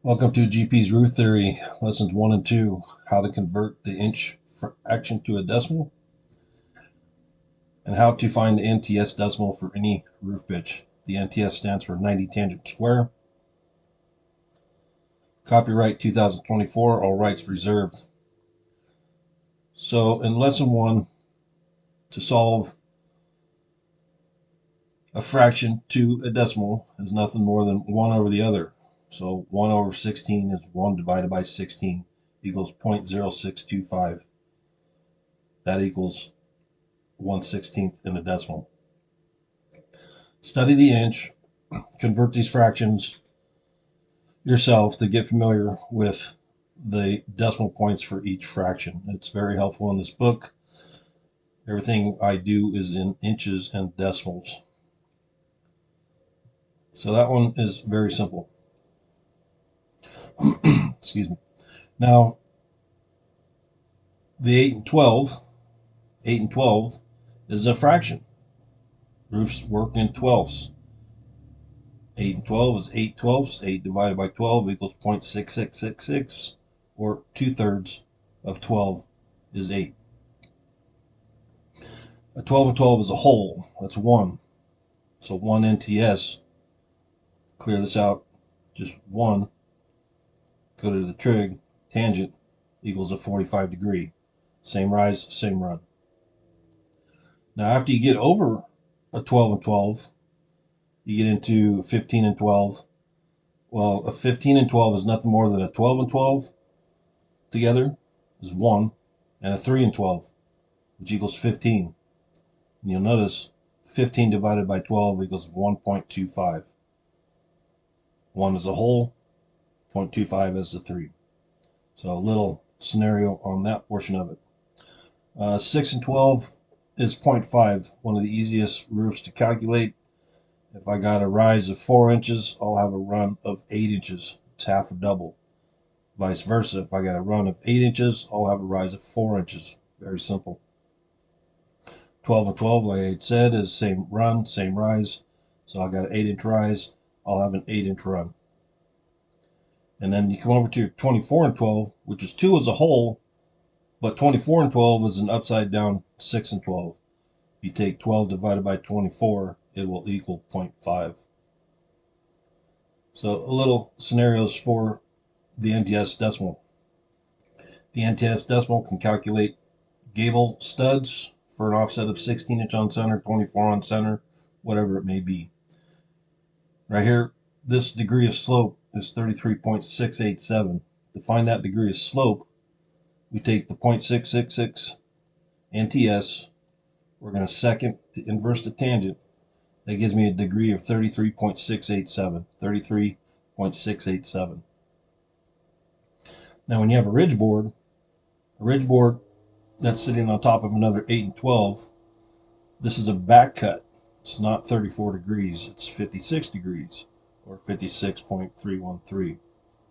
Welcome to GP's Roof Theory, Lessons 1 and 2, how to convert the inch fraction to a decimal, and how to find the NTS decimal for any roof pitch. The NTS stands for 90 tangent square. Copyright 2024, all rights reserved. So in Lesson 1, to solve a fraction to a decimal is nothing more than 1 over the other. So 1 over 16 is 1 divided by 16 equals 0.0625. That equals 1/16 in a decimal. Study the inch, convert these fractions yourself to get familiar with the decimal points for each fraction. It's very helpful in this book. Everything I do is in inches and decimals. So that one is very simple. Excuse me. Now, the 8 and 12 is a fraction. Roofs work in twelfths. 8 and 12 is 8 twelfths. 8 divided by 12 equals 0.6666, or 2/3 of 12 is 8. A 12 and 12 is a whole. That's 1. So 1 NTS. Clear this out. Just 1. Go to the trig. Tangent equals a 45 degree. Same rise, same run. Now after you get over a 12 and 12, you get into 15 and 12. Well, a 15 and 12 is nothing more than a 12 and 12 together is 1, and a 3 and 12, which equals 15. And you'll notice 15 divided by 12 equals 1.25. 1 is a whole, 0.25 is a 3. So a little scenario on that portion of it. 6 and 12 is 0.5, one of the easiest roofs to calculate. If I got a rise of 4 inches, I'll have a run of 8 inches. It's half or double. Vice versa, if I got a run of 8 inches, I'll have a rise of 4 inches. Very simple. 12 and 12, like I said, is same run, same rise. So I got an 8-inch rise, I'll have an 8-inch run. And then you come over to 24 and 12, which is 2 as a whole, but 24 and 12 is an upside down 6 and 12. If you take 12 divided by 24, it will equal 0.5. So a little scenarios for the NTS decimal. The NTS decimal can calculate gable studs for an offset of 16-inch on center, 24 on center, whatever it may be. Right here, this degree of slope is 33.687. To find that degree of slope, we take the 0.666 NTS, we're going to second to inverse the tangent. That gives me a degree of 33.687. 33.687. Now when you have a ridge board that's sitting on top of another 8 and 12, this is a back cut. It's not 34 degrees, it's 56 degrees, or 56.313.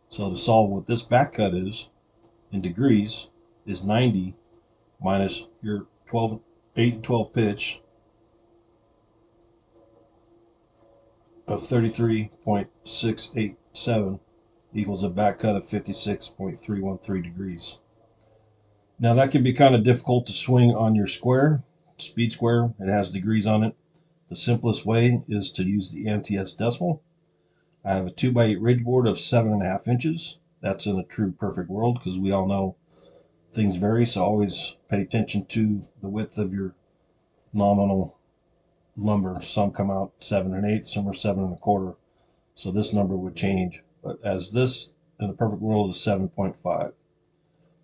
So to solve what this back cut is in degrees is 90 minus your 8 and 12 pitch of 33.687 equals a back cut of 56.313 degrees. Now that can be kind of difficult to swing on your square, speed square. It has degrees on it. The simplest way is to use the NTS decimal. I have a 2x8 ridge board of 7.5 inches. That's in a true perfect world, because we all know things vary, so always pay attention to the width of your nominal lumber. Some come out 7 1/8, some are 7 1/4. So this number would change. But as this in a perfect world is 7.5.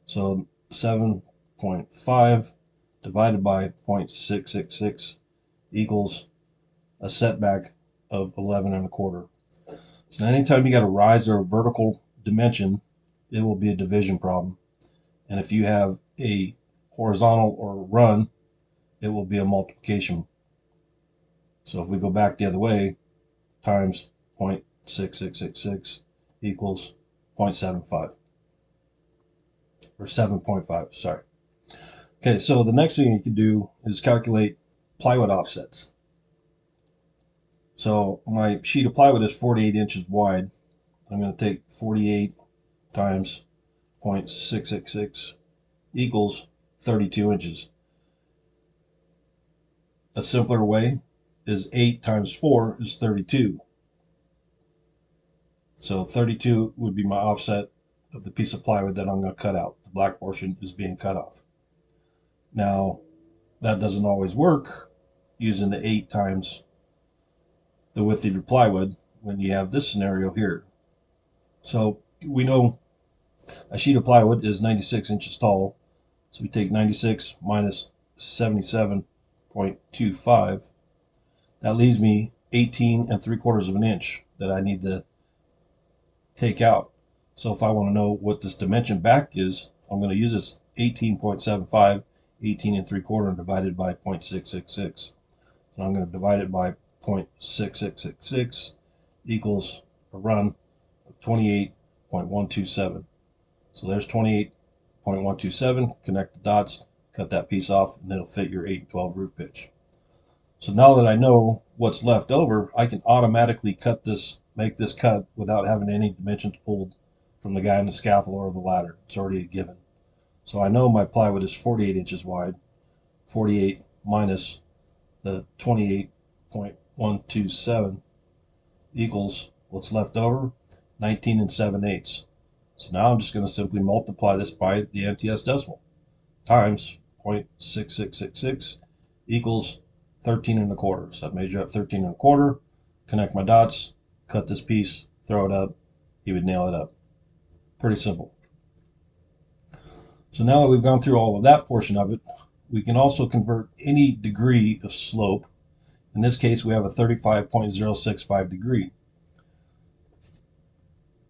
So 7.5 divided by 0.666 equals a setback of 11 1/4. So anytime you got a rise or a vertical dimension, it will be a division problem. And if you have a horizontal or a run, it will be a multiplication. So if we go back the other way, times 0.6666 equals 0.75. Or 7.5, sorry. Okay, so the next thing you can do is calculate plywood offsets. So my sheet of plywood is 48 inches wide. I'm going to take 48 times 0.666 equals 32 inches. A simpler way is 8 times 4 is 32. So 32 would be my offset of the piece of plywood that I'm going to cut out. The black portion is being cut off. Now, that doesn't always work using the 8 times the width of your plywood when you have this scenario here. So we know a sheet of plywood is 96 inches tall. So we take 96 minus 77.25. That leaves me 18 3/4 of an inch that I need to take out. So if I want to know what this dimension back is, I'm going to use this 18.75, 18 3/4 divided by 0.666. So I'm going to divide it by 0.6666 equals a run of 28.127. So there's 28.127. Connect the dots, cut that piece off, and it'll fit your 8 and 12 roof pitch. So now that I know what's left over, I can automatically make this cut without having any dimensions pulled from the guy in the scaffold or the ladder. It's already a given. So I know my plywood is 48 inches wide. 48 minus the 28.127 equals what's left over, 19 7/8. So now I'm just going to simply multiply this by the NTS decimal times 0.6666 equals 13 1/4. So I measure up 13 1/4, connect my dots, cut this piece, throw it up, he would nail it up. Pretty simple. So now that we've gone through all of that portion of it, we can also convert any degree of slope. In this case, we have a 35.065 degree.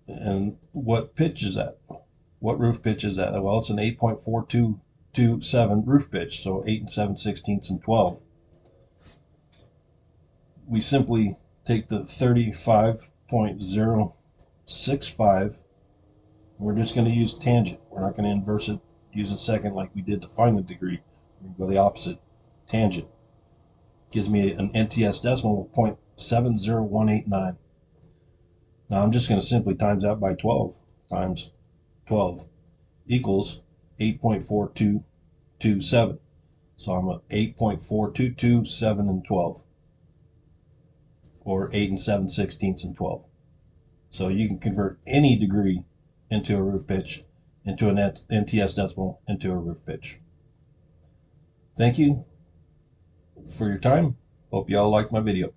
And what pitch is that? What roof pitch is that? Well, it's an 8.4227 roof pitch, so 8 7/16 and 12. We simply take the 35.065. We're just going to use tangent. We're not going to inverse it, use a second like we did to find the degree. We're going to go the opposite. Tangent gives me an NTS decimal of 0.70189. Now I'm just going to simply times that by 12 times 12 equals 8.4227. So I'm at 8.4227 and 12, or 8 7/16 and 12. So you can convert any degree into a roof pitch, into an NTS decimal, into a roof pitch. Thank you for your time. Hope you all liked my video.